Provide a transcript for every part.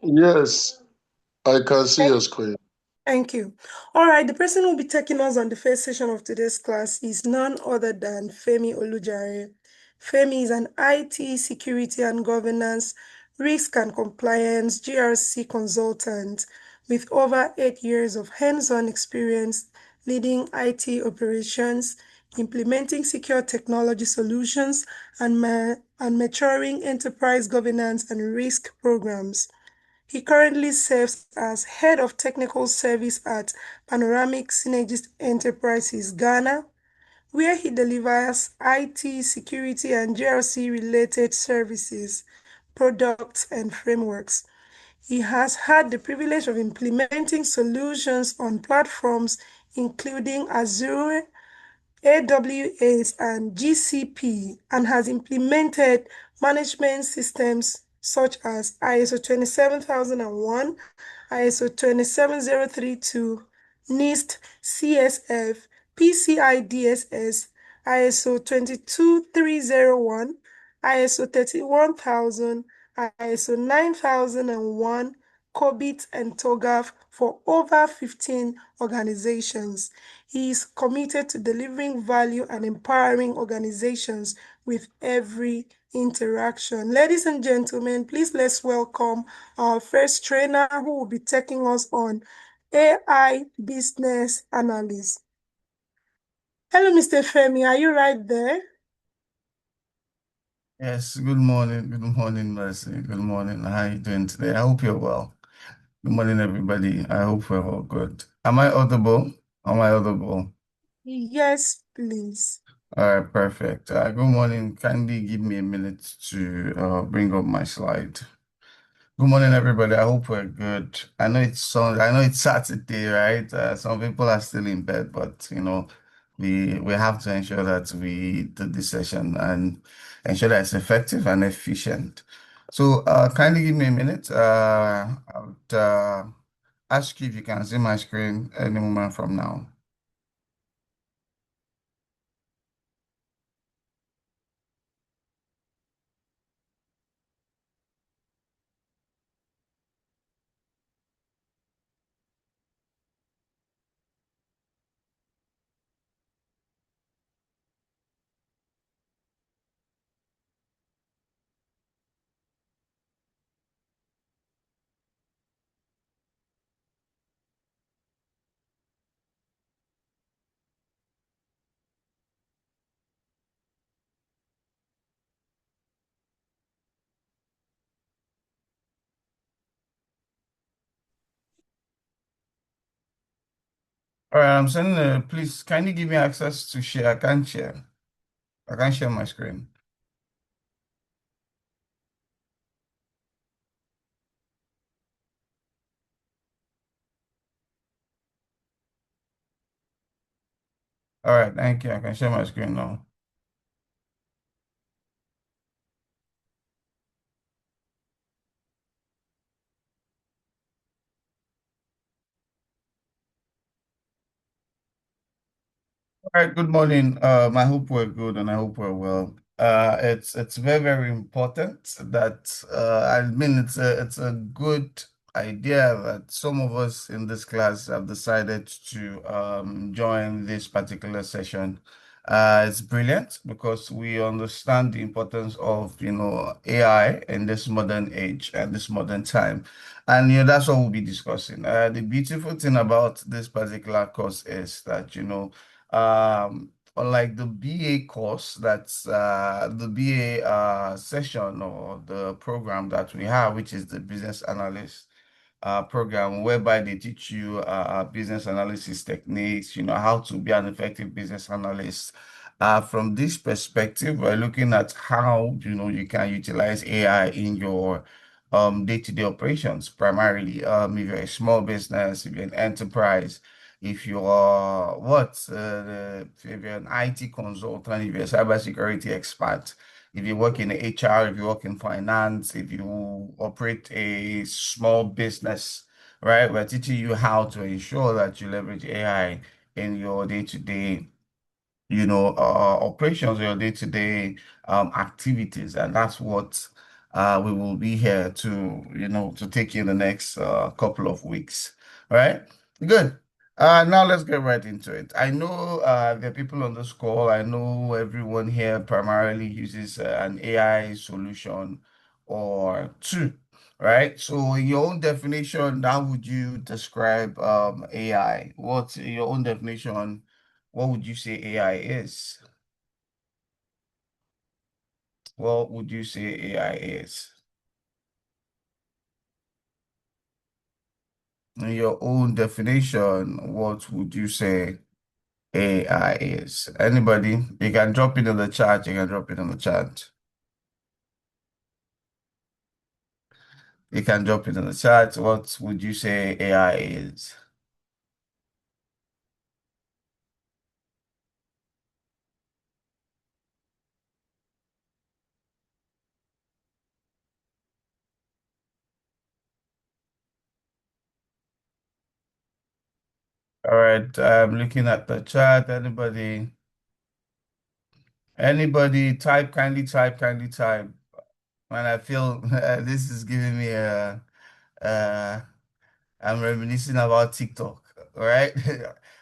Yes, I can see your screen. Thank you. All right, the person who will be taking us on the first session of today's class is none other than Femi Olujare. Femi is an IT security and governance, risk and compliance GRC consultant with over 8 years of hands-on experience leading IT operations, implementing secure technology solutions, and maturing enterprise governance and risk programs. He currently serves as Head of Technical Service at Panoramic Synergist Enterprises, Ghana, where he delivers IT, security, and GRC related services, products, and frameworks. He has had the privilege of implementing solutions on platforms including Azure, AWS and GCP and has implemented management systems such as ISO 27001, ISO 27032, NIST, CSF, PCI DSS, ISO 22301, ISO 31000, ISO 9001, COBIT, and TOGAF for over 15 organizations. He is committed to delivering value and empowering organizations with every interaction. Ladies and gentlemen, please let's welcome our first trainer who will be taking us on AI business analyst. Hello, Mr. Femi, are you right there? Yes, good morning. Good morning, Mercy. Good morning. How are you doing today? I hope you're well. Good morning, everybody. I hope we're all good. Am I audible? Am I audible? Yes, please. All right, perfect. Good morning. Kindly give me a minute to bring up my slide. Good morning, everybody. I hope we're good. I know it's Saturday, right? Some people are still in bed, but we have to ensure that we do this session and ensure that it's effective and efficient. So, kindly give me a minute. I would ask you if you can see my screen any moment from now. All right, I'm sending. Please kindly give me access to share. I can't share. I can't share my screen. All right, thank you. I can share my screen now. All right, good morning. I hope we're good and I hope we're well. It's very, very important that it's a good idea that some of us in this class have decided to join this particular session. It's brilliant because we understand the importance of AI in this modern age and this modern time. And that's what we'll be discussing. The beautiful thing about this particular course is that unlike the BA course, that's the BA session or the program that we have, which is the business analyst program, whereby they teach you business analysis techniques, how to be an effective business analyst. From this perspective, we're looking at how, you can utilize AI in your day-to-day operations, primarily. If you're a small business, if you're an enterprise, if you are if you're an IT consultant, if you're a cybersecurity expert, if you work in HR, if you work in finance, if you operate a small business, right? We're teaching you how to ensure that you leverage AI in your day-to-day, operations, your day-to-day activities. And that's what we will be here to, to take you in the next couple of weeks. All right? Good. Now let's get right into it. I know there are people on this call. I know everyone here primarily uses an AI solution or two, right? So in your own definition, how would you describe AI? What's your own definition? What would you say AI is? What would you say AI is? In your own definition, what would you say AI is? Anybody? You can drop it in the chat. You can drop it in the chat. You can drop it in the chat. What would you say AI is? All right, I'm looking at the chat. Anybody type, kindly type. Man, I feel this is giving me uh, I'm reminiscing about TikTok. All right.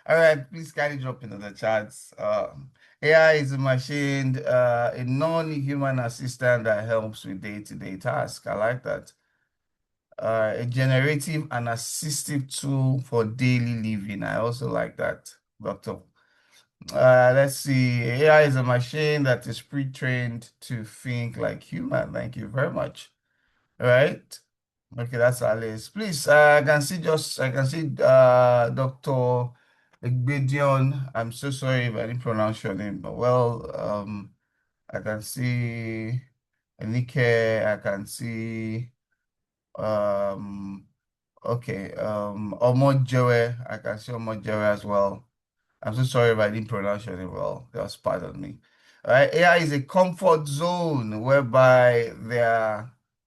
All right. Please kindly drop into the chats. AI is a machine, a non-human assistant that helps with day-to-day tasks. I like that. A generative and assistive tool for daily living. I also like that, Doctor. Let's see. AI is a machine that is pre-trained to think like human. Thank you very much. All right. Okay, that's Alice. Please, I can see Dr. Igbedion. I'm so sorry if I didn't pronounce your name, but well, I can see Enike, I can see um okay, Omojewe, I can see Omojewe as well. I'm so sorry if I didn't pronounce your name well. Just pardon me. All right. AI is a comfort zone whereby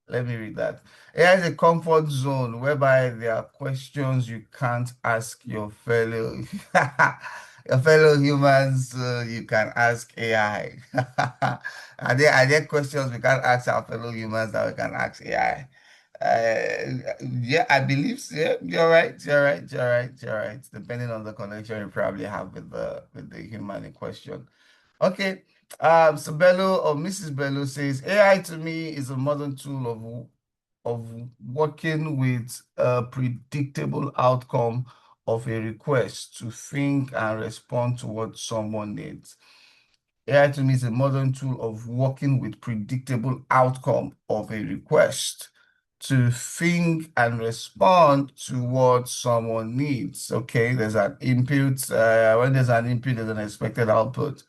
let me read that. AI is a comfort zone whereby there are questions you can't ask your fellow your fellow humans, you can ask AI. Are there questions we can't ask our fellow humans that we can ask AI? Yeah, I believe so. Yeah, you're right. You're right. You're right. You're right. Depending on the connection you probably have with the human in question. Okay. So Bello or Mrs. Bello says AI to me is a modern tool of working with a predictable outcome of a request to think and respond to what someone needs. AI to me is a modern tool of working with predictable outcome of a request to think and respond to what someone needs. Okay, there's an input. When there's an input, there's an expected output.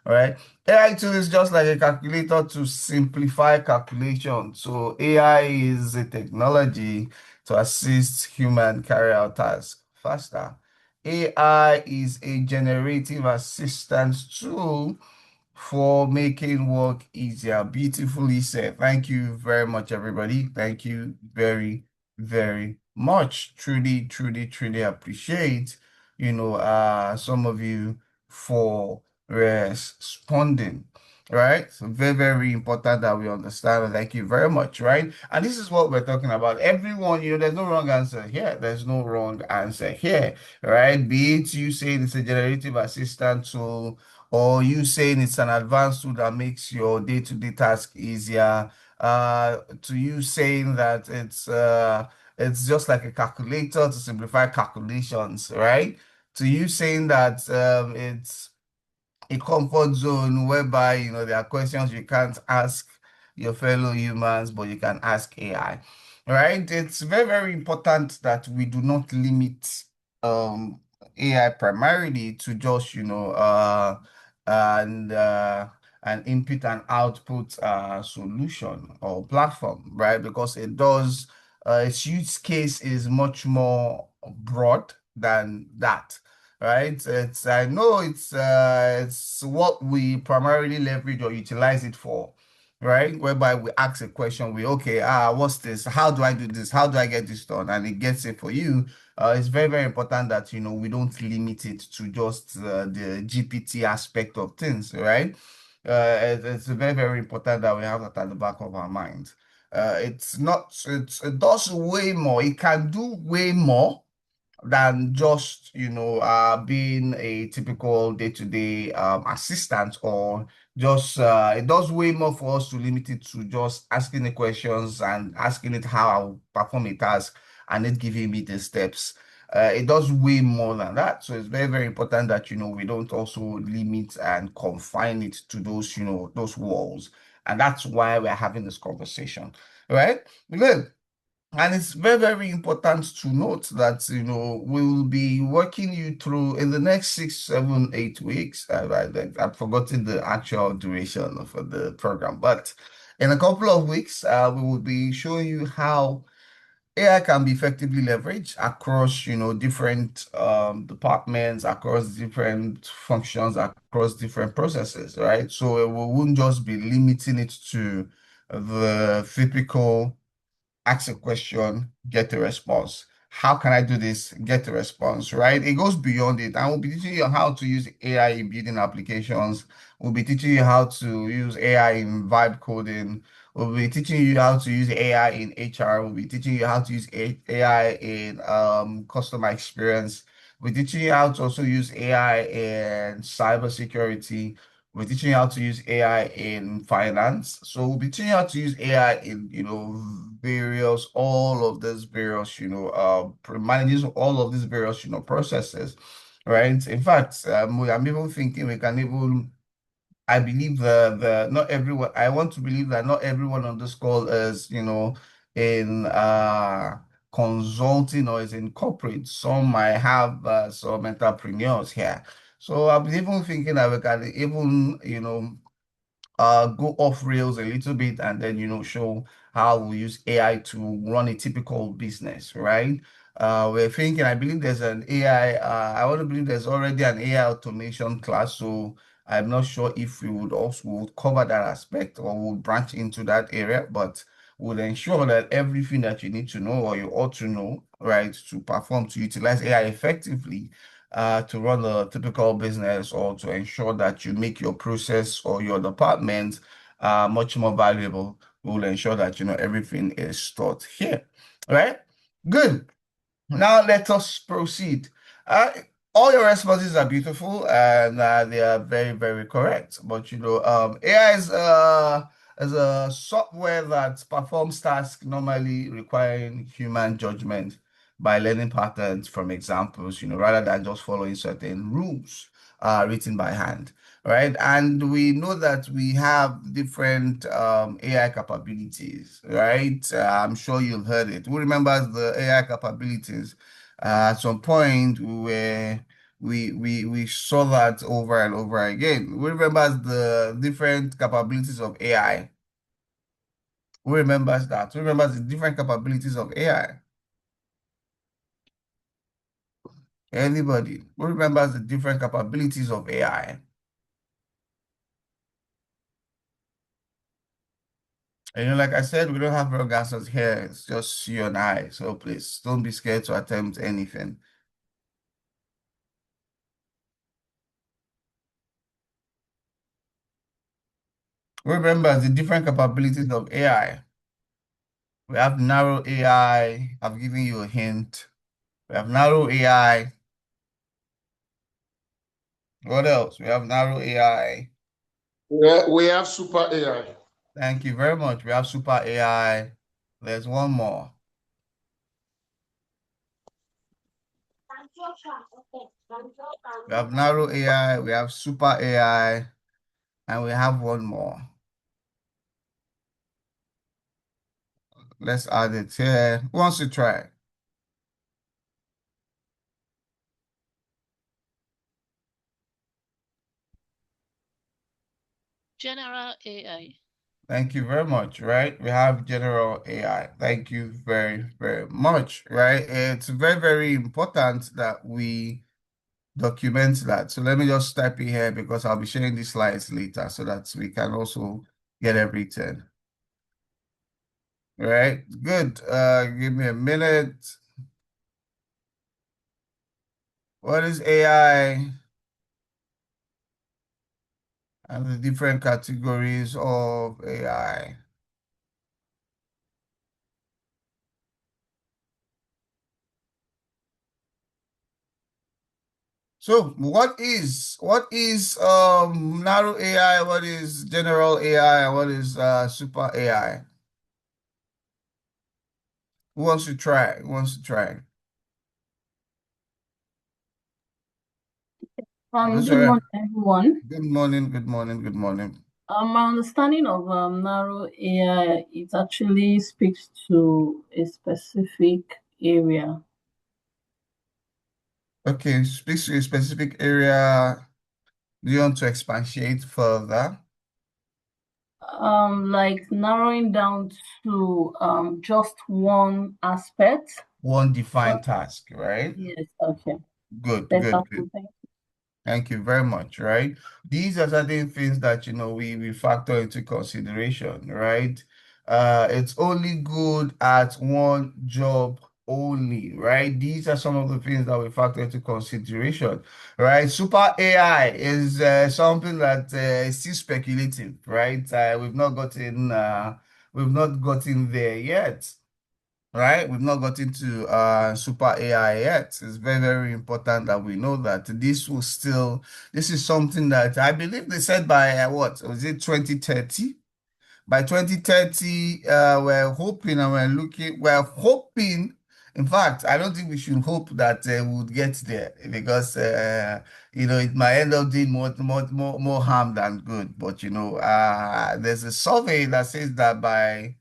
All right. AI tool is just like a calculator to simplify calculation. So AI is a technology to assist human carry out tasks faster. AI is a generative assistance tool for making work easier. Beautifully said. Thank you very much, everybody. Thank you very, very much. Truly, truly, truly appreciate, some of you for responding. Right? So very, very important that we understand. And thank you very much. Right? And this is what we're talking about. Everyone, there's no wrong answer here. There's no wrong answer here. Right? Be it you saying it's a generative assistant tool or you saying it's an advanced tool that makes your day-to-day task easier, to you saying that it's just like a calculator to simplify calculations, right? To you saying that it's a comfort zone whereby there are questions you can't ask your fellow humans, but you can ask AI. Right? It's very, very important that we do not limit AI primarily to just, and an input and output solution or platform, right? Because its use case is much more broad than that, right? I know it's what we primarily leverage or utilize it for, right? Whereby we ask a question, okay, what's this? How do I do this? How do I get this done? And it gets it for you. It's very, very important that we don't limit it to just the GPT aspect of things, right? It's very, very important that we have that at the back of our minds. It does way more. It can do way more than just being a typical day-to-day assistant, or just it does way more for us to limit it to just asking the questions and asking it how I'll perform a task and it giving me the steps. It does way more than that. So it's very, very important that we don't also limit and confine it to those those walls. And that's why we're having this conversation. Right? Good. And it's very, very important to note that, we'll be working you through in the next 6, 7, 8 weeks. I've forgotten the actual duration of the program, but in a couple of weeks, we will be showing you how AI can be effectively leveraged across, different departments, across different functions, across different processes, right? So we won't just be limiting it to the typical ask a question, get a response. How can I do this? Get a response, right? It goes beyond it. And we'll be teaching you how to use AI in building applications. We'll be teaching you how to use AI in vibe coding. We'll be teaching you how to use AI in HR. We'll be teaching you how to use AI in customer experience. We're teaching you how to also use AI in cybersecurity. We're teaching you how to use AI in finance. So we'll be teaching you how to use AI in, various, all of these various, manages all of these various, processes, right? In fact, I'm even thinking we can even, I believe the not everyone, I want to believe that not everyone on this call is, in consulting or is in corporate. Some might have some entrepreneurs here. So I'm even thinking that we can even, go off rails a little bit and then show how we use AI to run a typical business, right? We're thinking, I believe there's an AI, I want to believe there's already an AI automation class, so I'm not sure if we would cover that aspect or would branch into that area, but would ensure that everything that you need to know or you ought to know, right, to utilize AI effectively, to run a typical business, or to ensure that you make your process or your department much more valuable. We will ensure that everything is stored here. All right? Good. Now let us proceed. Uh, all your responses are beautiful and they are very, very correct. But AI is a software that performs tasks normally requiring human judgment by learning patterns from examples, rather than just following certain rules written by hand. Right. And we know that we have different AI capabilities, right? I'm sure you've heard it. Who remembers the AI capabilities? At some point, we saw that over and over again. Who remembers the different capabilities of AI? Who remembers that? Who remembers the different capabilities of AI? Anybody? Who remembers the different capabilities of AI? And like I said, we don't have wrong answers here. It's just you and I. So please don't be scared to attempt anything. Remember the different capabilities of AI. We have narrow AI. I've given you a hint. We have narrow AI. What else? We have narrow AI. We have super AI. Thank you very much. We have super AI. There's one more. We have narrow AI. We have super AI. And we have one more. Let's add it here. Who wants to try? General AI. Thank you very much, right? We have general AI. Thank you very, very much, right? It's very, very important that we document that. So let me just type it here because I'll be sharing these slides later so that we can also get everything. All right, good. Give me a minute. What is AI and the different categories of AI? So what is narrow AI, what is general AI, and what is super AI? Who wants to try? Who wants to try? Yes, Good sir. morning, everyone. Good morning, good morning, good morning. My understanding of narrow AI, it actually speaks to a specific area. Okay, speaks to a specific area. Do you want to expatiate further? Like narrowing down to just one aspect. One defined task, right? Yes, okay. Good, Better. good, good. Thank you very much, right? These are certain things that, we factor into consideration, right? It's only good at one job only, right? These are some of the things that we factor into consideration, right? Super AI is something that is still speculative, right? We've not gotten there yet. Right? We've not got into super AI yet. It's very, very important that we know that this is something that I believe they said by what was it 2030? By 2030, we're hoping. In fact, I don't think we should hope that we would get there because it might end up doing more harm than good. But there's a survey that says that by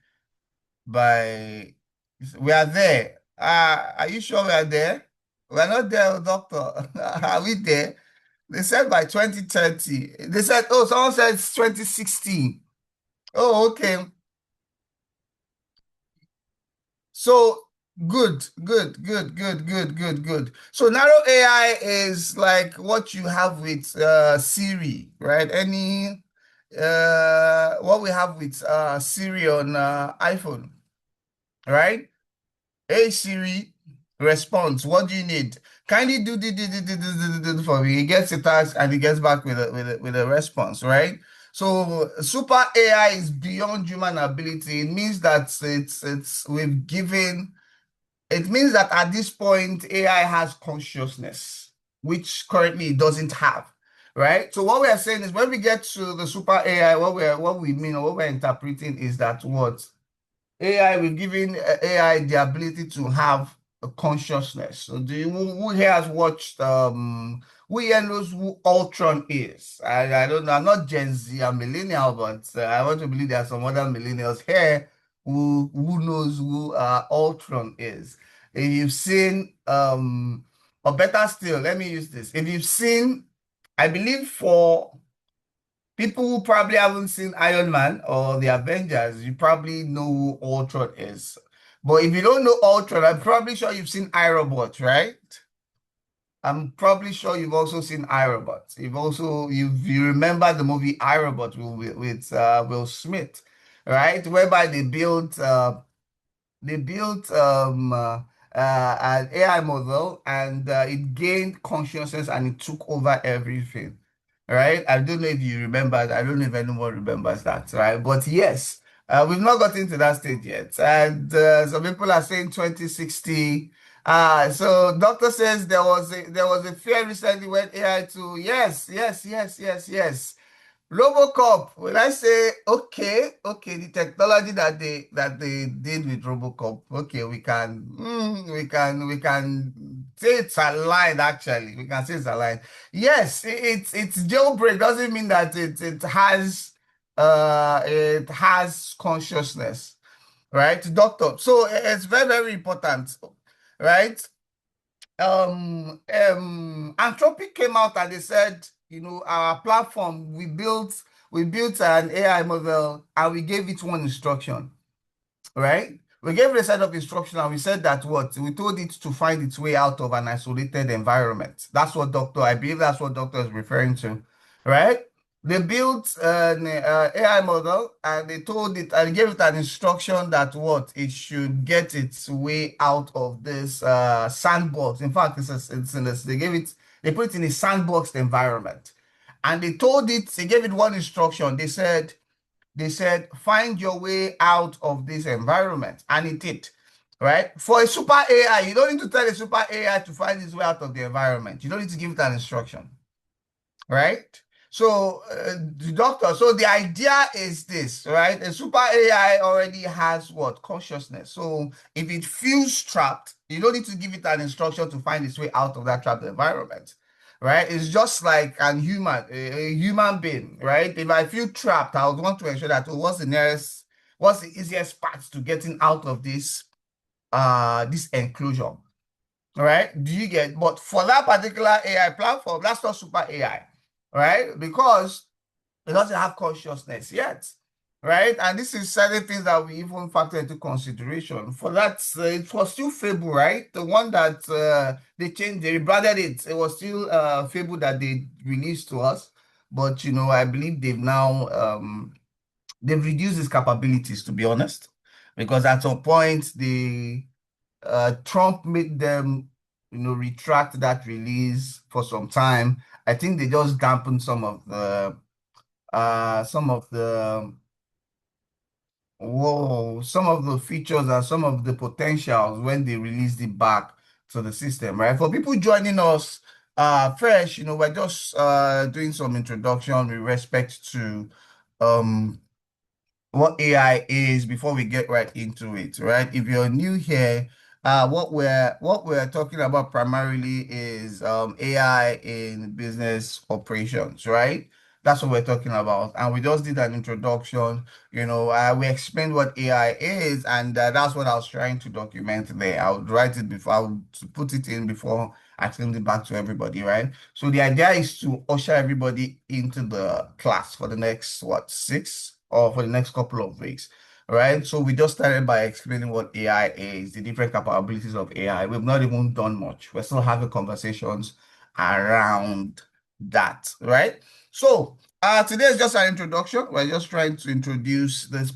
we are there. Are you sure we are there? We are not there, doctor. Are we there? They said by 2030. They said, oh, someone said it's 2016. Oh, okay. So good, good, good, good, good, good, good. So narrow AI is like what you have with Siri, right? What we have with Siri on iPhone, right? Hey Siri, response. What do you need? Kindly do for me. He gets a task and he gets back with a response, right? So super AI is beyond human ability. It means that it means that at this point AI has consciousness, which currently it doesn't have. Right. So what we are saying is when we get to the super AI, what we mean or what we're interpreting is that what AI, we're giving AI the ability to have a consciousness. So who here has watched who here knows who Ultron is? I don't know, I'm not Gen Z, I'm millennial, but I want to believe there are some other millennials here who knows who Ultron is. If you've seen or better still, let me use this. If you've seen, I believe for people who probably haven't seen Iron Man or the Avengers, you probably know who Ultron is. But if you don't know Ultron, I'm probably sure you've seen iRobot, right? I'm probably sure you've also seen iRobot. You remember the movie iRobot with Will Smith, right? Whereby they built an AI model and it gained consciousness and it took over everything, right? I don't know if you remember. I don't know if anyone remembers that, right? But yes, we've not gotten to that stage yet. And some people are saying 2060. So doctor says there was a fear recently when AI to yes, yes, yes, yes, yes. Robocop, when I say okay, the technology that they did with Robocop, okay, we can say it's aligned actually. We can say it's aligned. Yes, it's jailbreak doesn't mean that it has consciousness, right, doctor? So it's very, very important, right? Anthropic came out and they said, our platform, we built an AI model and we gave it one instruction, right? We gave it a set of instruction and we said that what? We told it to find its way out of an isolated environment. I believe that's what doctor is referring to, right? They built an AI model and they told it and gave it an instruction that what? It should get its way out of this sandbox. In fact, it's in this, they put it in a sandboxed environment. And they gave it one instruction. They said, find your way out of this environment. And it did. right? For a super AI, you don't need to tell a super AI to find its way out of the environment. You don't need to give it an instruction, right? So the doctor, so the idea is this, right? A super AI already has what? Consciousness. So if it feels trapped, you don't need to give it an instruction to find its way out of that trapped environment, right? It's just like a human being, right? If I feel trapped, I would want to ensure that, oh, what's the easiest path to getting out of this enclosure? All right, do you get? But for that particular AI platform, that's not super AI, right? Because it doesn't have consciousness yet, right? And this is certain things that we even factor into consideration. For that, it was still Fable, right? The one that they changed, they rebranded it. It was still Fable that they released to us, but I believe they've reduced its capabilities, to be honest, because at some point Trump made them, retract that release for some time. I think they just dampened some of the features and some of the potentials when they released it back to the system, right? For people joining us fresh, we're just doing some introduction with respect to um what AI is before we get right into it, right? If you're new here, what we're talking about primarily is AI in business operations, right? That's what we're talking about. And we just did an introduction, we explained what AI is, and that's what I was trying to document there. I would write it before, I would put it in before I send it back to everybody, right? So the idea is to usher everybody into the class for the next, six, or for the next couple of weeks, right? So we just started by explaining what AI is, the different capabilities of AI. We've not even done much. We're still having conversations around that, right? So today is just an introduction. We're just trying to introduce this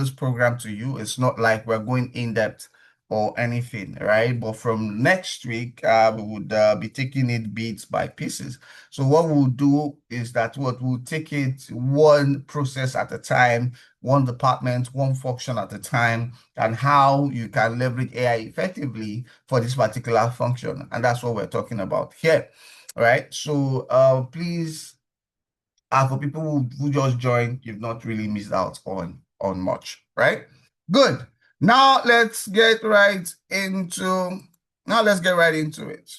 program to you. It's not like we're going in depth or anything, right? But from next week, we would be taking it bits by pieces. So what we'll do is that we'll take it one process at a time, one department, one function at a time, and how you can leverage AI effectively for this particular function. And that's what we're talking about here, right? So please, for people who just joined, you've not really missed out on much, right? Good. Now let's get right into it,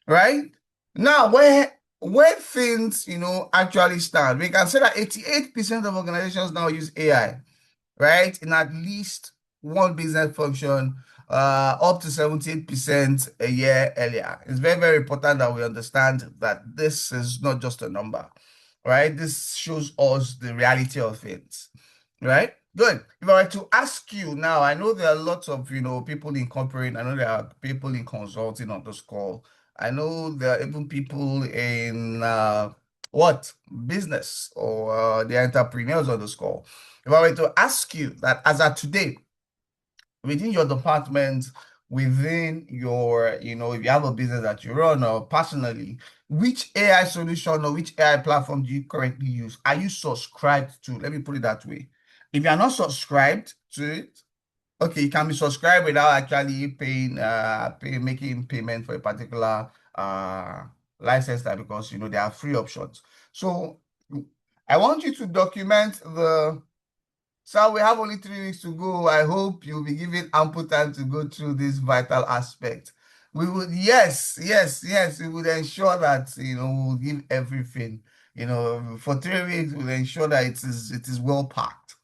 right? Now, where things, actually stand, we can say that 88% of organizations now use AI, right? In at least one business function, up to 78% a year earlier. It's very, very important that we understand that this is not just a number, right? This shows us the reality of it, right? Good. If I were to ask you now, I know there are lots of, people in corporate, I know there are people in consulting on this call. I know there are even people in business, or the entrepreneurs on this call. If I were to ask you that as of today, within your department, within your, if you have a business that you run or personally, which AI solution or which AI platform do you currently use? Are you subscribed to? Let me put it that way. If you're not subscribed to it, okay, you can be subscribed without actually making payment for a particular license type, because there are free options. So I want you to document so we have only 3 weeks to go. I hope you'll be given ample time to go through this vital aspect. We would, yes, we would ensure that, we'll give everything, for 3 weeks, we'll ensure that it is well packed,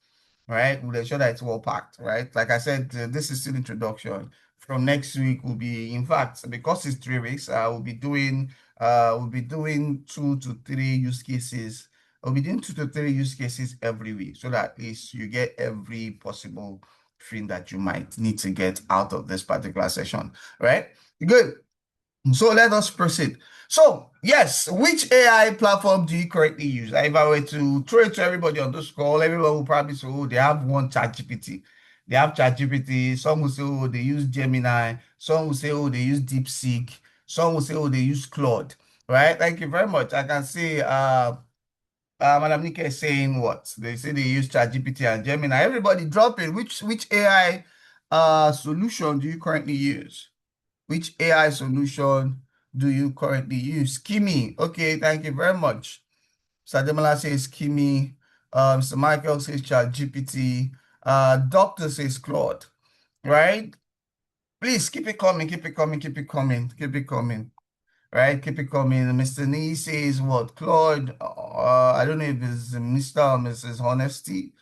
right? We'll ensure that it's well packed, right? Like I said, this is still introduction. From next week, we'll be, in fact, because it's 3 weeks, we'll be doing 2 to 3 use cases. We'll be doing 2 to 3 use cases every week, so that at least you get every possible thing that you might need to get out of this particular session, right? Good. So let us proceed. So yes, which AI platform do you currently use? If I were to throw it to everybody on this call, everyone will probably say, oh, they have one ChatGPT. They have ChatGPT. Some will say, oh, they use Gemini. Some will say, oh, they use DeepSeek. Some will say, oh, they use Claude. Right? Thank you very much. I can see Madam Nika is saying what? They say they use ChatGPT and Gemini. Everybody drop in. Which AI solution do you currently use? Which AI solution do you currently use? Kimi. Okay, thank you very much. Sademola says Kimi. Mr. Michael says ChatGPT. Doctor says Claude. Right? Please keep it coming, keep it coming, keep it coming, keep it coming. Right? Keep it coming. Mr. Nee says what? Claude. I don't know if it's Mr. or Mrs. Honesty.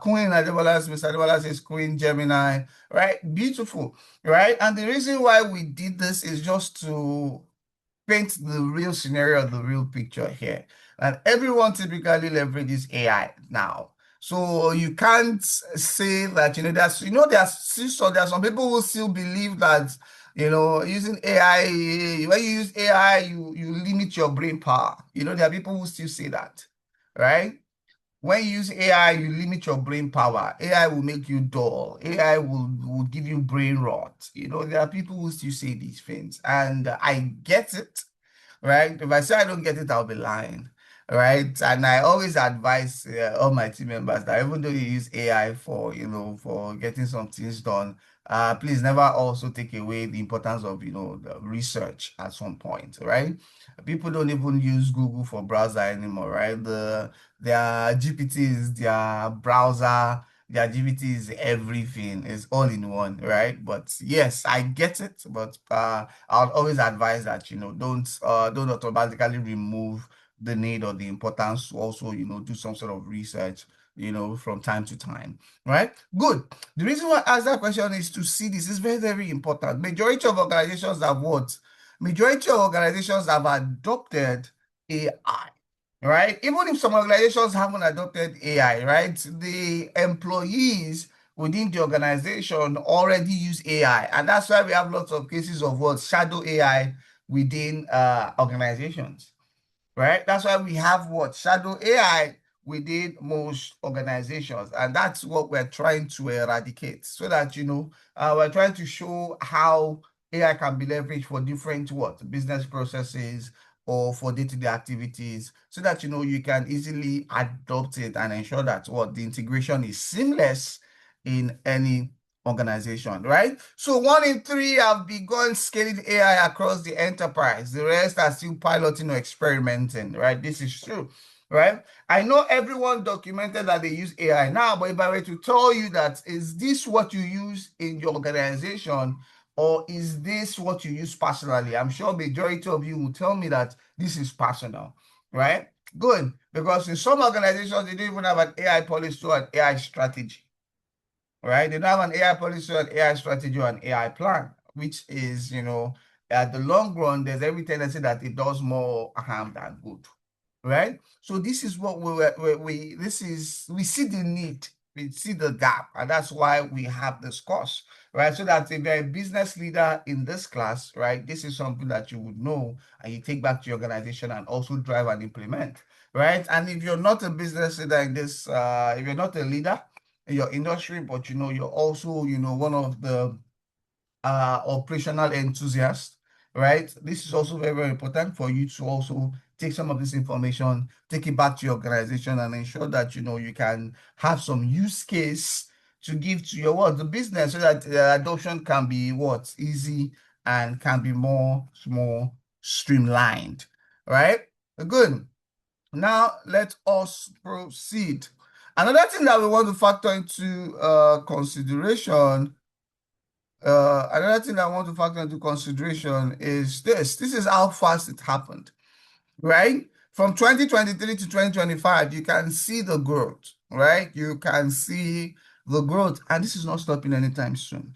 Queen Adebola, Mr. Adebola says Queen Gemini. Right? Beautiful. Right? And the reason why we did this is just to paint the real scenario, the real picture here. And everyone typically leverages AI now. So you can't say that, there are some people who still believe that, using AI, when you use AI, you limit your brain power. There are people who still say that, right? When you use AI, you limit your brain power. AI will make you dull. AI will give you brain rot. There are people who still say these things, and I get it, right? If I say I don't get it, I'll be lying, right? And I always advise all my team members that even though you use AI for getting some things done, please never also take away the importance of, the research at some point, right? People don't even use Google for browser anymore, right? Their GPT is their browser, their GPT is everything. It's all in one, right? But yes, I get it. But I'll always advise that, don't automatically remove the need or the importance to also, do some sort of research, from time to time, right? Good. The reason why I ask that question is to see this is very, very important. Majority of organizations have what? Majority of organizations have adopted AI, right? Even if some organizations haven't adopted AI, right? The employees within the organization already use AI. And that's why we have lots of cases of what? Shadow AI within organizations, right? That's why we have what? Shadow AI within most organizations. And that's what we're trying to eradicate so that, we're trying to show how AI can be leveraged for different what? Business processes or for day-to-day activities so that, you can easily adopt it and ensure that what? The integration is seamless in any organization, right? So 1 in 3 have begun scaling AI across the enterprise. The rest are still piloting or experimenting, right? This is true, right? I know everyone documented that they use AI now, but if I were to tell you that, is this what you use in your organization or is this what you use personally? I'm sure majority of you will tell me that this is personal, right? Good, because in some organizations, they don't even have an AI policy or an AI strategy, right? They don't have an AI policy or an AI strategy or an AI plan, which is, at the long run, there's every tendency that it does more harm than good, right? So this is what we see the need, we see the gap, and that's why we have this course, right? So that if you're a business leader in this class, right, this is something that you would know and you take back to your organization and also drive and implement, right? And if you're not a business leader in this, if you're not a leader in your industry, but you're also, one of the operational enthusiasts, right? This is also very, very important for you to also take some of this information, take it back to your organization and ensure that, you can have some use case to give to your the business so that adoption can be easy and can be more streamlined, right? Good. Now let us proceed. Another thing that we want to factor into consideration is this. This is how fast it happened, right? From 2023 to 2025, you can see the growth, right? You can see the growth, and this is not stopping anytime soon,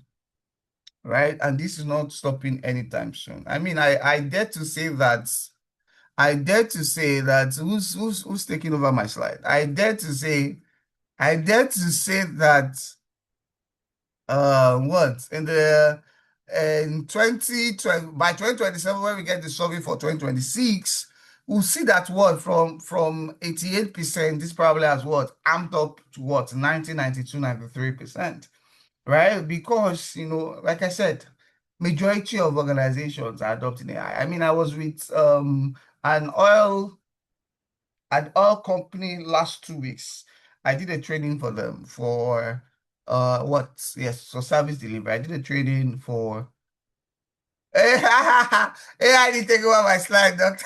right? And this is not stopping anytime soon. I mean, I dare to say that. Who's taking over my slide? I dare to say that what in 2020 by 2027 when we get the survey for 2026, we'll see that from 88%, this probably has amped up to 90, 92, 93%, right? Because like I said, majority of organizations are adopting AI. I mean, I was with an oil company last 2 weeks. I did a training for them for yes, so service delivery. I did a training for AI didn't take over my slide, doctor.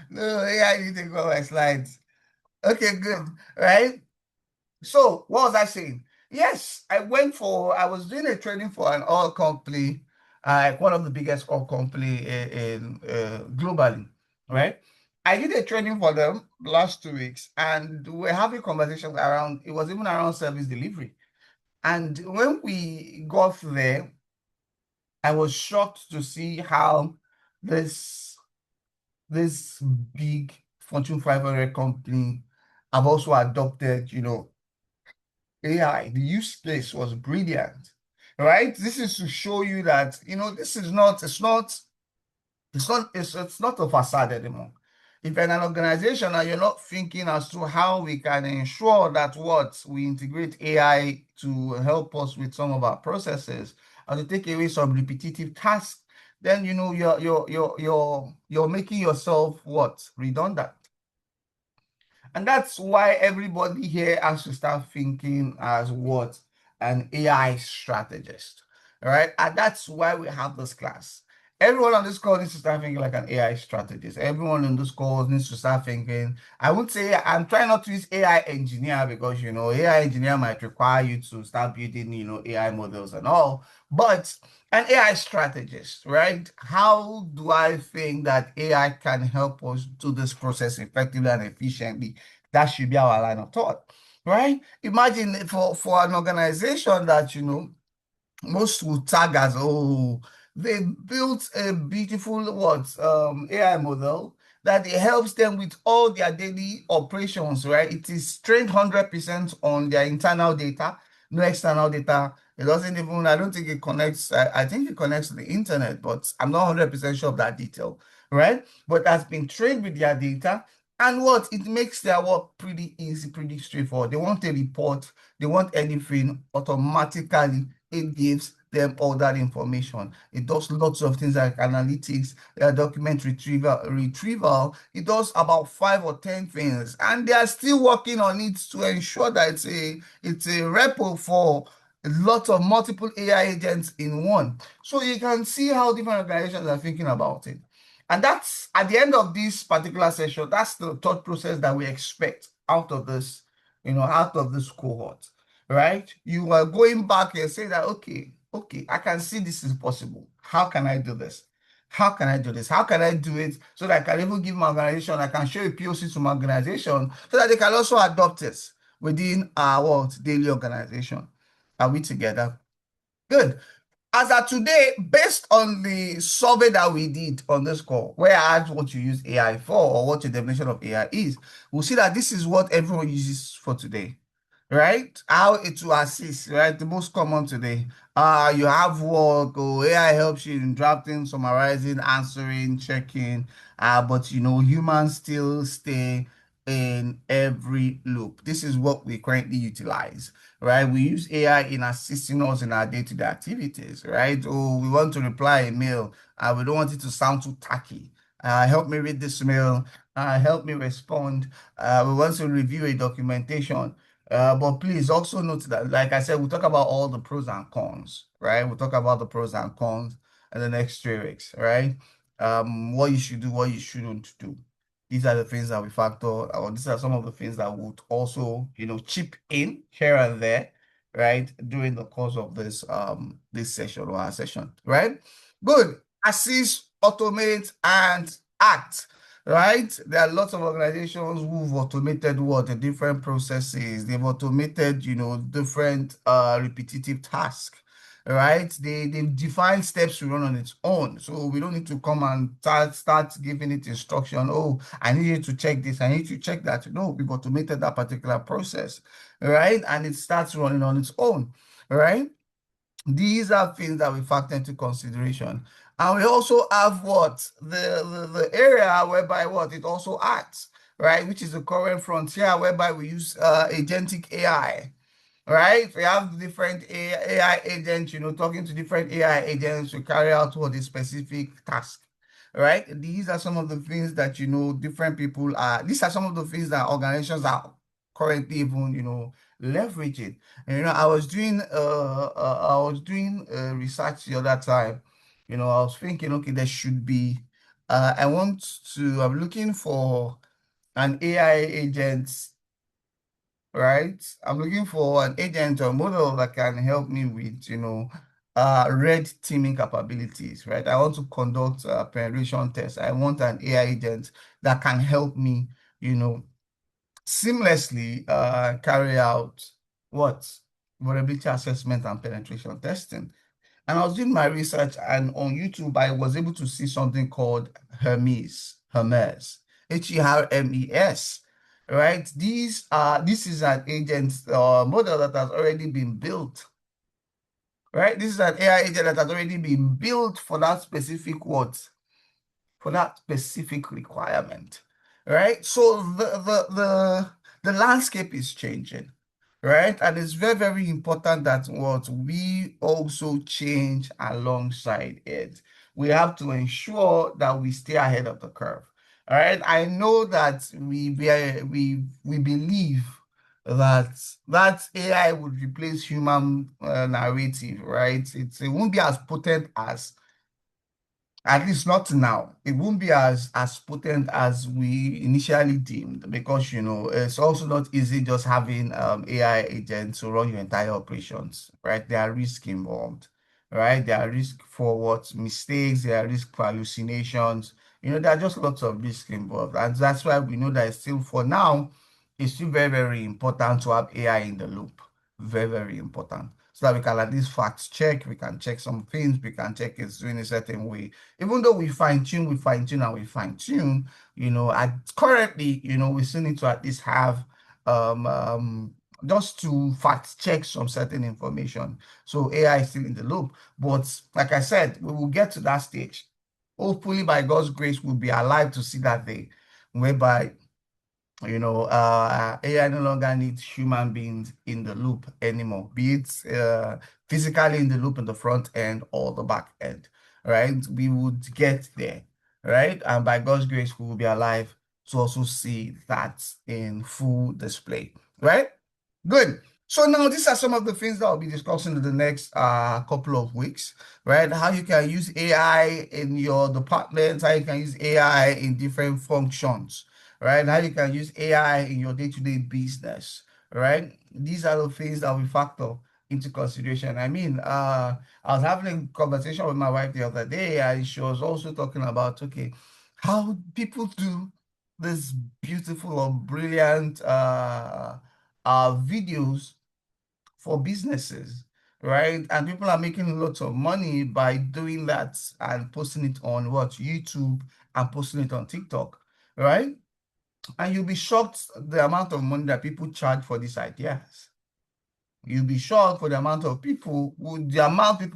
No, AI didn't take over my slides. Okay, good. Right? So what was I saying? Yes, I was doing a training for an oil company, one of the biggest oil company in globally, right? I did a training for them last 2 weeks, and we were having conversations around, it was even around service delivery. And when we got there, I was shocked to see how this big Fortune 500 company have also adopted, AI. The use case was brilliant, right? This is to show you that, this is not, it's not a facade anymore. If you're in an organization and you're not thinking as to how we can ensure that we integrate AI to help us with some of our processes and to take away some repetitive tasks, then you're making yourself redundant. And that's why everybody here has to start thinking as an AI strategist, right? And that's why we have this class. Everyone on this call needs to start thinking like an AI strategist. Everyone on this call needs to start thinking. I would say I'm trying not to use AI engineer because, AI engineer might require you to start building, AI models and all. But an AI strategist, right? How do I think that AI can help us do this process effectively and efficiently? That should be our line of thought, right? Imagine for an organization that, most would tag as, oh, they built a beautiful AI model that it helps them with all their daily operations, right? It is trained 100% on their internal data, no external data. It doesn't even, I don't think it connects, I think it connects to the internet, but I'm not 100% sure of that detail, right? But has been trained with their data. And it makes their work pretty easy, pretty straightforward. They want a report, they want anything automatically. It gives them all that information. It does lots of things like analytics, document retrieval. It does about 5 or 10 things, and they are still working on it to ensure that it's a repo for a lot of multiple AI agents in one. So you can see how different organizations are thinking about it. And that's at the end of this particular session, that's the thought process that we expect out of this, out of this cohort, right? You are going back and say that, okay, I can see this is possible. How can I do this? How can I do this? How can I do it so that I can even give my organization, I can show a POC to my organization so that they can also adopt it within our daily organization. Are we together? Good. As of today, based on the survey that we did on this call, where I asked what you use AI for or what your definition of AI is, we'll see that this is what everyone uses for today, right? How it will assist, right? The most common today. You have work, or AI helps you in drafting, summarizing, answering, checking, but humans still stay in every loop. This is what we currently utilize, right? We use AI in assisting us in our day-to-day activities, right? Oh, we want to reply a mail. We don't want it to sound too tacky. Help me read this mail. Help me respond. We want to review a documentation. But please also note that, like I said, we'll talk about all the pros and cons, right? We'll talk about the pros and cons in the next 3 weeks, right? What you should do, what you shouldn't do. These are the things that we factor, or these are some of the things that would also, chip in here and there, right, during the course of this session or our session, right? Good. Assist, automate, and act, right? There are lots of organizations who've automated the different processes. They've automated, different repetitive tasks, right? They've defined steps to run on its own. So we don't need to come and start giving it instruction. Oh, I need you to check this. I need you to check that. No, we've automated that particular process, right? And it starts running on its own, right? These are things that we factor into consideration. And we also have the area whereby it also acts, right? Which is the current frontier whereby we use agentic AI, right? We have different AI agents, talking to different AI agents to carry out a specific task, right? These are some of the things that, different people these are some of the things that organizations are currently even, leverage it. And, I was doing research the other time. I was thinking, okay, there should be, I'm looking for an AI agent, right? I'm looking for an agent or model that can help me with, red teaming capabilities, right? I want to conduct penetration tests. I want an AI agent that can help me, seamlessly carry out what? Vulnerability assessment and penetration testing. And I was doing my research, and on YouTube, I was able to see something called Hermes, Hermes, right? This is an agent model that has already been built, right? This is an AI agent that has already been built for that specific for that specific requirement, right? So the landscape is changing, right? And it's very, very important that what we also change alongside it. We have to ensure that we stay ahead of the curve. All right. I know that we believe that AI would replace human narrative, right? It won't be as potent as, at least not now. It won't be as potent as we initially deemed, because it's also not easy just having AI agents to run your entire operations, right? There are risks involved, right? There are risks for what mistakes, there are risks for hallucinations. There are just lots of risks involved, and that's why we know that it's still, for now, it's still very, very important to have AI in the loop. Very, very important. So that we can at least fact check, we can check some things, we can check it's doing a certain way. Even though we fine tune, and we fine tune, currently, we still need to at least have just to fact check some certain information. So AI is still in the loop. But like I said, we will get to that stage. Hopefully, by God's grace, we'll be alive to see that day, whereby AI no longer needs human beings in the loop anymore, be it physically in the loop in the front end or the back end, right? We would get there, right? And by God's grace, we will be alive to also see that in full display, right? Good. So now these are some of the things that I'll be discussing in the next couple of weeks, right? How you can use AI in your department, how you can use AI in different functions, right? How you can use AI in your day-to-day business, right? These are the things that we factor into consideration. I mean, I was having a conversation with my wife the other day, and she was also talking about, okay, how people do this beautiful or brilliant videos for businesses, right? And people are making lots of money by doing that and posting it on YouTube and posting it on TikTok, right? And you'll be shocked the amount of money that people charge for these ideas. You'll be shocked for the amount people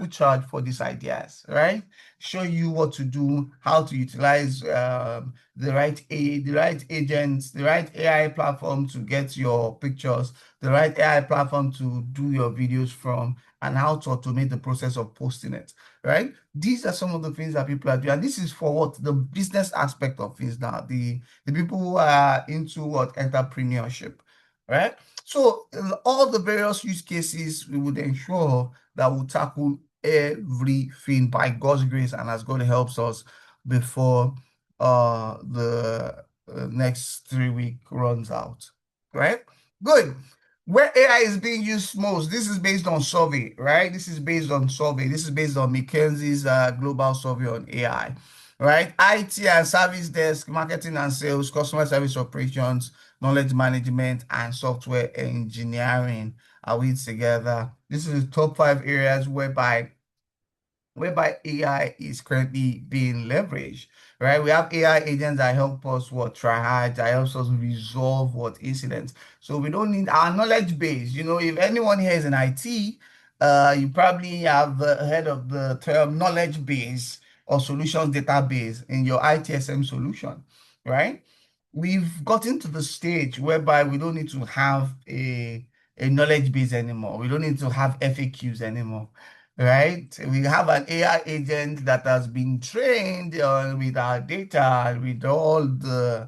charge for these ideas, right? Show you what to do, how to utilize the right agents, the right AI platform to get your pictures, the right AI platform to do your videos from, and how to automate the process of posting it, right? These are some of the things that people are doing. And this is for what? The business aspect of things now. The people who are into entrepreneurship, right? So all the various use cases, we would ensure that we'll tackle everything by God's grace and as God helps us before the next 3 week runs out, right? Good. Where AI is being used most, this is based on survey, right? This is based on survey. This is based on McKinsey's global survey on AI, right? IT and service desk, marketing and sales, customer service operations, knowledge management, and software engineering are we together. This is the top 5 areas whereby AI is currently being leveraged, right? We have AI agents that help us triage, that helps us resolve incidents. So we don't need our knowledge base. If anyone here is in IT, you probably have heard of the term knowledge base or solutions database in your ITSM solution, right? We've gotten to the stage whereby we don't need to have a knowledge base anymore. We don't need to have FAQs anymore, right? We have an AI agent that has been trained with our data, with all the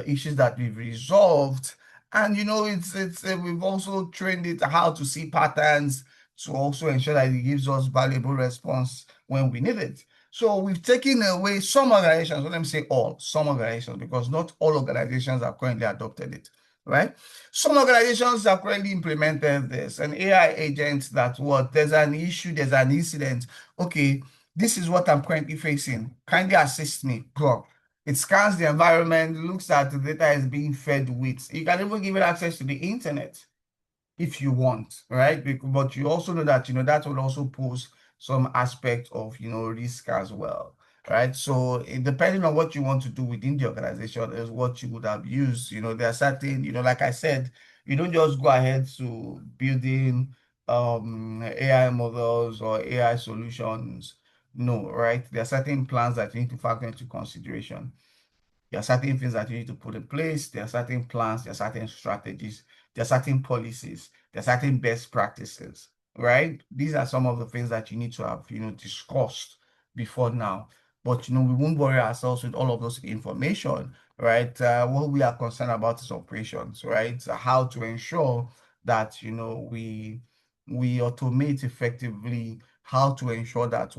issues that we've resolved, And we've also trained it how to see patterns to also ensure that it gives us valuable response when we need it. So we've taken away some organizations, let me say all, some organizations, because not all organizations have currently adopted it, right? Some organizations have currently implemented this, an AI agent that there's an issue, there's an incident. Okay, this is what I'm currently facing. Kindly assist me, bro. It scans the environment, looks at the data is being fed with. You can even give it access to the internet if you want, right? But you also know that, that will also pose some aspect of, risk as well, right? So depending on what you want to do within the organization is what you would have used. There are certain, like I said, you don't just go ahead to building AI models or AI solutions. No, right? There are certain plans that you need to factor into consideration. There are certain things that you need to put in place. There are certain plans, there are certain strategies, there are certain policies, there are certain best practices, right? These are some of the things that you need to have, discussed before now. But, we won't worry ourselves with all of those information, right? What we are concerned about is operations, right? How to ensure that, we automate effectively, how to ensure that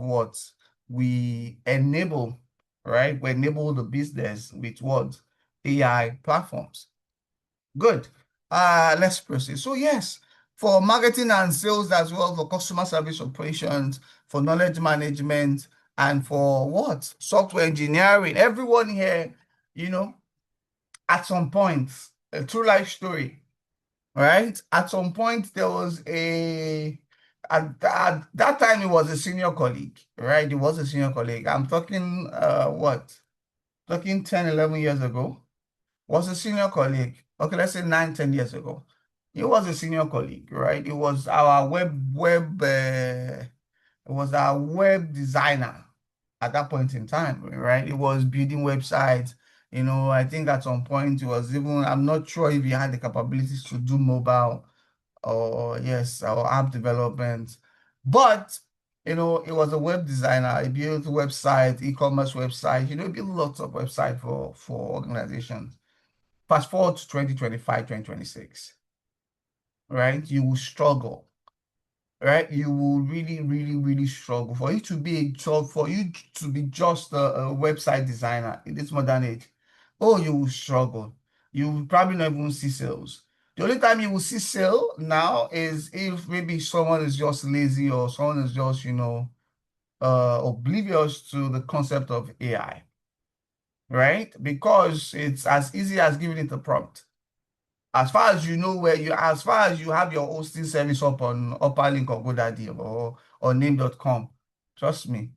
we enable, right? We enable the business with what? AI platforms. Good. Let's proceed. So yes, for marketing and sales as well, for customer service operations, for knowledge management, and for what? Software engineering. Everyone here, at some point, a true life story, right? At some point, there was at that time, it was a senior colleague, right? It was a senior colleague. I'm talking, talking 10, 11 years ago, was a senior colleague. Okay, let's say 9, 10 years ago. He was a senior colleague, right? It was our it was our web designer at that point in time, right? It was building websites. I think at some point it was even, I'm not sure if he had the capabilities to do mobile or yes, or app development. But it was a web designer. He built website, e-commerce website, he built lots of websites for organizations. Fast forward to 2025, 2026, right? You will struggle, right? You will really, really, really struggle. For you to be a job, for you to be just a website designer in this modern age, oh, you will struggle. You will probably not even see sales. The only time you will see sale now is if maybe someone is just lazy or someone is just, oblivious to the concept of AI, right? Because it's as easy as giving it a prompt. As far as you know as far as you have your hosting service up on Upperlink or GoDaddy or name.com, trust me,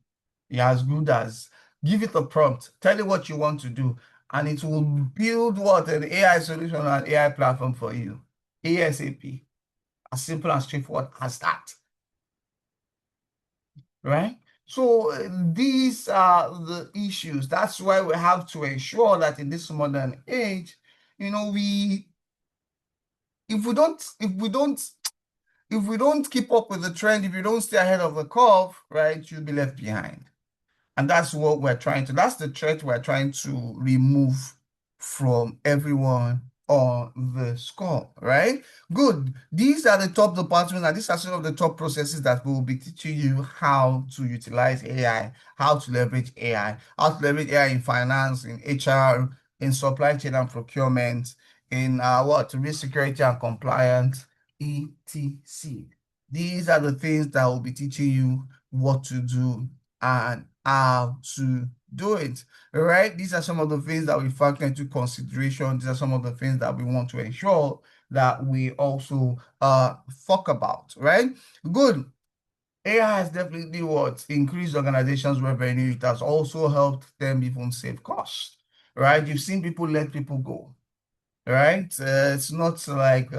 you're as good as give it a prompt, tell it what you want to do, and it will build what? An AI solution, an AI platform for you. ASAP. As simple and straightforward as that. Right? So these are the issues. That's why we have to ensure that in this modern age, if we don't keep up with the trend, if you don't stay ahead of the curve, right, you'll be left behind. And that's what that's the threat we're trying to remove from everyone on the score, right? Good. These are the top departments, and these are some of the top processes that we will be teaching you how to utilize AI, how to leverage AI, how to leverage AI in finance, in HR, in supply chain and procurement, in risk security and compliance, etc. These are the things that will be teaching you what to do and how to do it. All right, these are some of the things that we factor into consideration. These are some of the things that we want to ensure that we also talk about, right? Good. AI has definitely increased organizations' revenue. It has also helped them even save costs, right? You've seen people let people go, right? It's not like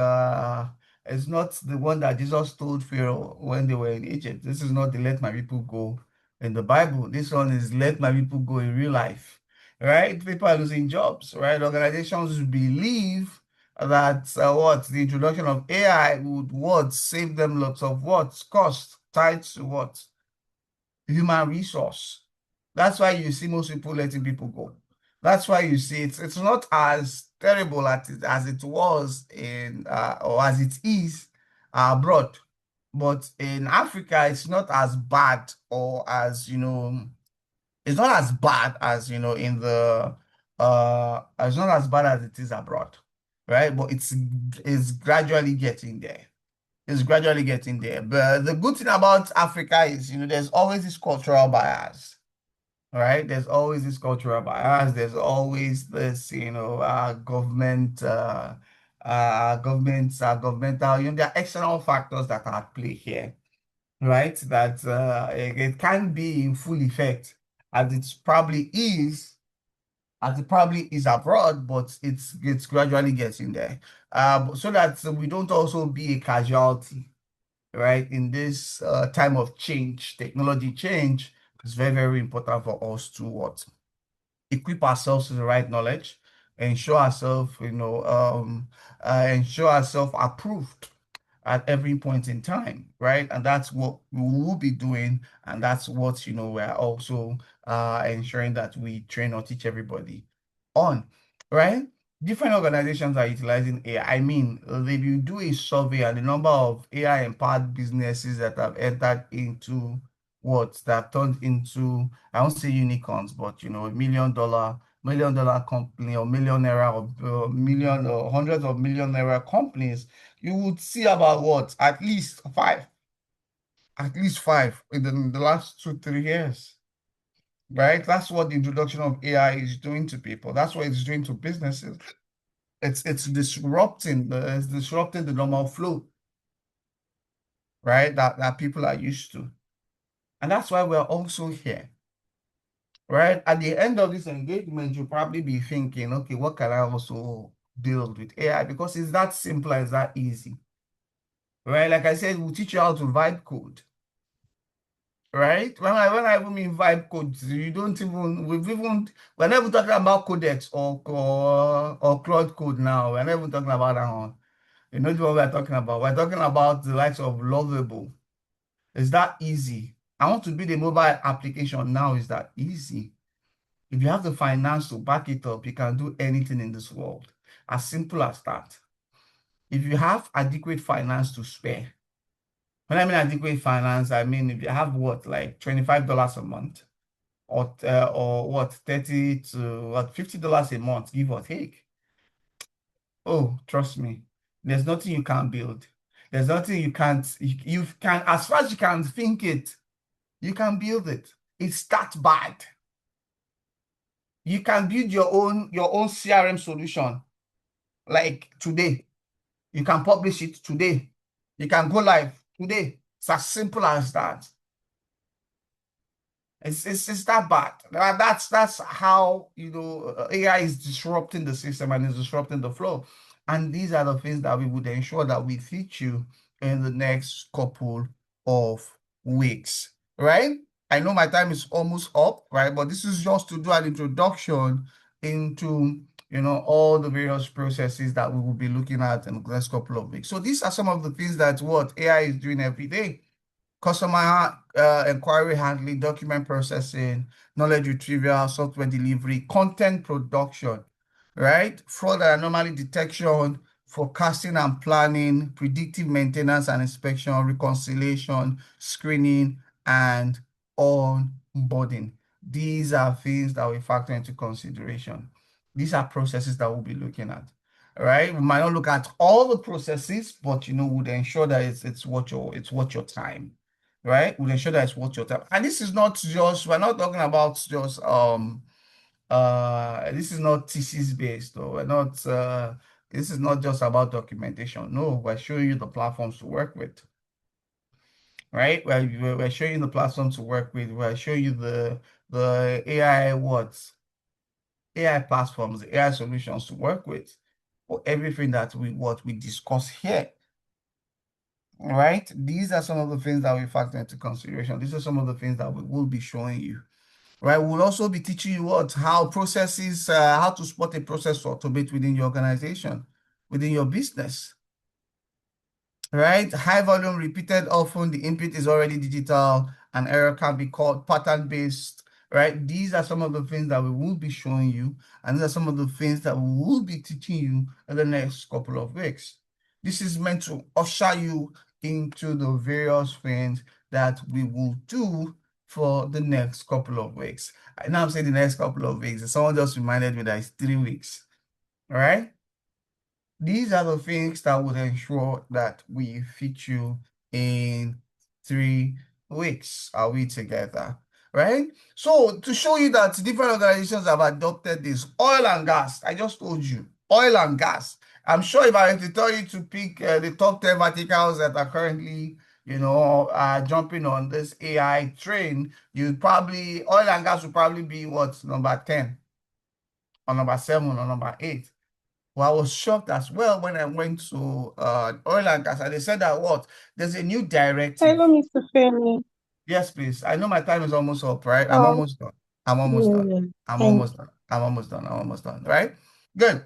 it's not the one that Jesus told Pharaoh when they were in Egypt. This is not the let my people go in the Bible. This one is let my people go in real life, right? People are losing jobs, right? Organizations believe that the introduction of AI would save them lots of cost tied to human resource. That's why you see most people letting people go. That's why you see it's not as terrible as it was in or as it is abroad. But in Africa, it's not as bad or as, it's not as bad as, in the it's not as bad as it is abroad, right? But it's gradually getting there. It's gradually getting there. But the good thing about Africa is, there's always this cultural bias, right? There's always this cultural bias. There's always this, governmental, there are external factors that are at play here, right? That it can be in full effect as it probably is abroad, but it's gradually getting there. So that we don't also be a casualty, right? In this time of change, technology change, it's very, very important for us to what? Equip ourselves with the right knowledge, ensure ourselves, ensure ourselves approved at every point in time, right? And that's what we will be doing, and that's what we're also ensuring that we train or teach everybody on, right? Different organizations are utilizing AI. I mean, if you do a survey and the number of AI-empowered businesses that have entered into that have turned into, I won't say unicorns, but $1 million company or millionaire or million or hundreds of millionaire companies, you would see about at least five in the last 2-3 years, right? That's what the introduction of AI is doing to people. That's what it's doing to businesses. It's disrupting the normal flow, right? That people are used to. And that's why we're also here, right? At the end of this engagement, you'll probably be thinking, okay, what can I also build with AI? Because it's that simple, it's that easy, right? Like I said, we'll teach you how to vibe code, right? When I even mean vibe code, we're not even talking about Codex or Cloud Code now. We're not even talking about that one. You know what we're talking about? We're talking about the likes of Lovable. It's that easy. I want to build a mobile application now. Is that easy? If you have the finance to back it up, you can do anything in this world. As simple as that. If you have adequate finance to spare, when I mean adequate finance, I mean if you have like $25 a month or what, 30 to what, $50 a month, give or take. Oh, trust me, there's nothing you can't build. There's nothing you can't, you can, as far as you can think it, you can build it. It's that bad. You can build your own CRM solution like today. You can publish it today. You can go live today. It's as simple as that. It's that bad. That's how AI is disrupting the system and is disrupting the flow. And these are the things that we would ensure that we teach you in the next couple of weeks, right? I know my time is almost up, right? But this is just to do an introduction into all the various processes that we will be looking at in the next couple of weeks. So these are some of the things that what AI is doing every day. Customer inquiry handling, document processing, knowledge retrieval, software delivery, content production, right? Fraud and anomaly detection, forecasting and planning, predictive maintenance and inspection, reconciliation, screening, and onboarding. These are things that we factor into consideration. These are processes that we'll be looking at. All right, we might not look at all the processes, but would ensure that it's worth your time, right? We'll ensure that it's worth your time. And this is not just, we're not talking about just this is not thesis based, though. This is not just about documentation. No, we're showing you the platforms to work with, right? We're showing you the platforms to work with. We're showing you the AI platforms, the AI solutions to work with for everything that we discuss here. All right, these are some of the things that we factor into consideration. These are some of the things that we will be showing you. Right, we'll also be teaching you how to spot a process to automate within your organization, within your business. Right, high volume repeated often, the input is already digital, and error can be called pattern-based right? These are some of the things that we will be showing you, and these are some of the things that we will be teaching you in the next couple of weeks. This is meant to usher you into the various things that we will do for the next couple of weeks. I now I'm saying the next couple of weeks. Someone just reminded me that it's 3 weeks. All right. These are the things that would ensure that we feature in 3 weeks. Are we together? Right? So to show you that different organizations have adopted this, oil and gas, I just told you, oil and gas. I'm sure if I were to tell you to pick the top 10 verticals that are currently, jumping on this AI train, you'd probably, oil and gas would probably be what, number 10 or number 7 or number 8. Well, I was shocked as well when I went to oil and gas, and they said that what? There's a new directive. Hello, Mr. Femi. Yes, please. I know my time is almost up, right? I'm almost done. I'm almost done. Yeah, I'm thank almost done. I'm almost done. I'm almost done, right? Good.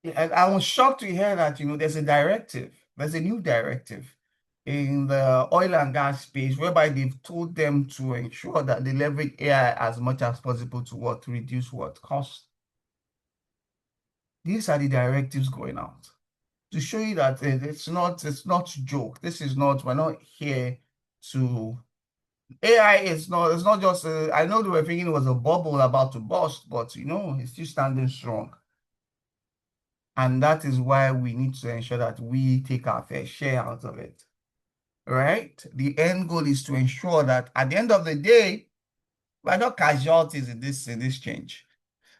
And I was shocked to hear that, there's a directive. There's a new directive in the oil and gas space whereby they've told them to ensure that they leverage AI as much as possible to what? Reduce what? Cost. These are the directives going out to show you that it's not joke. This is not, we're not here to, AI is not, it's not just, I know they were thinking it was a bubble about to burst, but it's still standing strong. And that is why we need to ensure that we take our fair share out of it, right? The end goal is to ensure that at the end of the day, we're not casualties in this change,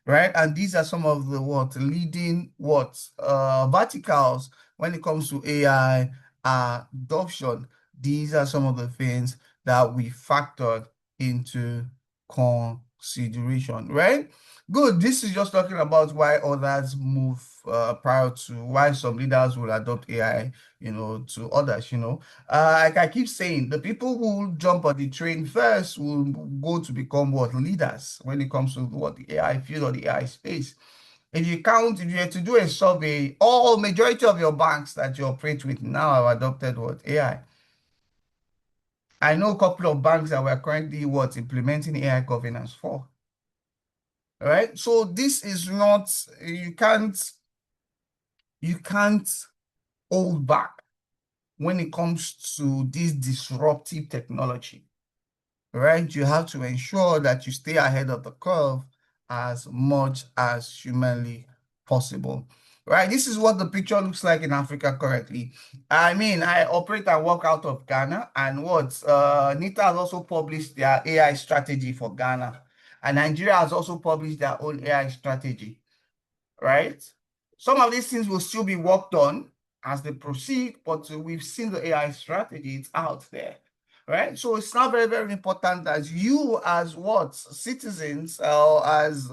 right? And these are some of the leading verticals when it comes to AI adoption. These are some of the things that we factored into consideration, right? Good. This is just talking about why others move prior to why some leaders will adopt AI, to others, like I keep saying, the people who jump on the train first will go to become leaders when it comes to the AI field or the AI space. If you were to do a survey, majority of your banks that you operate with now have adopted AI. I know a couple of banks that we're currently implementing AI governance for. All right. So this is not, you can't hold back when it comes to this disruptive technology, right? You have to ensure that you stay ahead of the curve as much as humanly possible, right? This is what the picture looks like in Africa currently. I mean, I operate and work out of Ghana, and NITA has also published their AI strategy for Ghana, and Nigeria has also published their own AI strategy, right? Some of these things will still be worked on as they proceed, but we've seen the AI strategy, it's out there, right? So it's now very, very important that you as citizens or as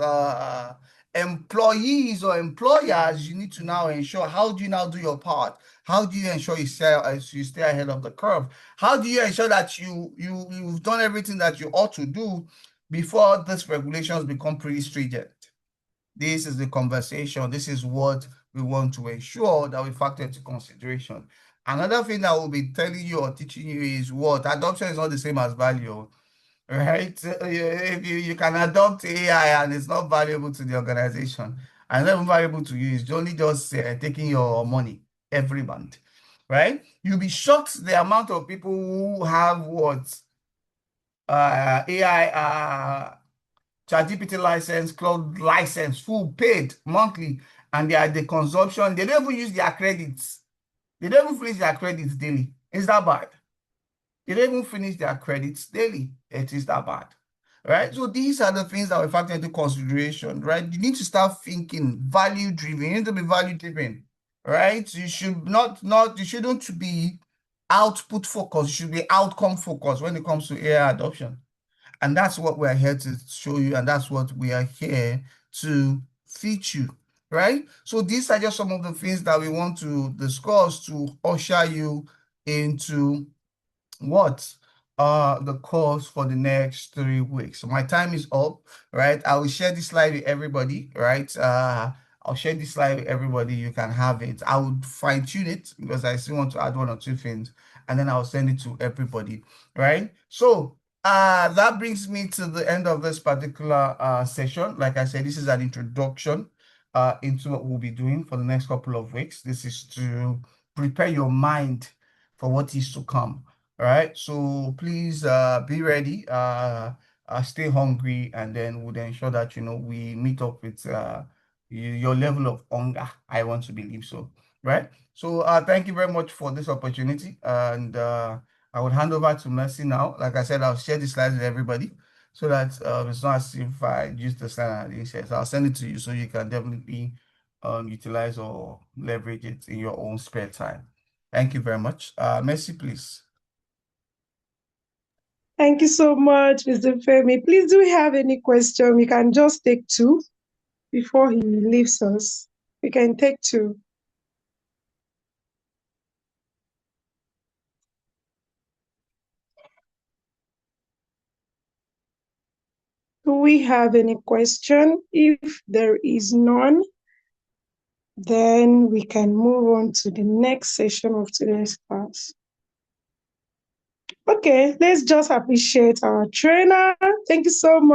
employees or employers, you need to now ensure, how do you now do your part? How do you ensure you stay ahead of the curve? How do you ensure that you've done everything that you ought to do before these regulations become pretty stringent? This is the conversation. This is what we want to ensure that we factor into consideration. Another thing that we'll be telling you or teaching you is adoption is not the same as value, right? If you can adopt AI and it's not valuable to the organization and not even valuable to you, it's only just taking your money every month, right? You'll be shocked the amount of people who have AI ChatGPT license, cloud license, full paid monthly, and the consumption, they don't even use their credits. They don't even finish their credits daily. Is that bad? They don't even finish their credits daily. It is that bad, right? So these are the things that we factor into consideration, right? You need to start thinking value-driven. You need to be value-driven, right? You should you shouldn't be output focused. You should be outcome focused when it comes to AI adoption. And that's what we're here to show you, and that's what we are here to teach you, right? So these are just some of the things that we want to discuss to usher you into the course for the next 3 weeks. So my time is up, right? I will share this slide with everybody, right? I'll share this slide with everybody. You can have it. I would fine tune it because I still want to add 1 or 2 things, and then I'll send it to everybody, right? So That brings me to the end of this particular session. Like I said, this is an introduction into what we'll be doing for the next couple of weeks. This is to prepare your mind for what is to come. All right. So please be ready. Stay hungry, and then we'll ensure that we meet up with your level of hunger. I want to believe so. Right. So thank you very much for this opportunity, and I would hand over to Mercy now. Like I said, I'll share the slides with everybody so that it's not as if I use the slide and I didn't share. So I'll send it to you so you can definitely utilize or leverage it in your own spare time. Thank you very much. Mercy, please. Thank you so much, Mr. Femi. Please, do we have any question? We can just take two before he leaves us. We can take two. Do we have any question? If there is none, then we can move on to the next session of today's class. Okay, let's just appreciate our trainer. Thank you so much.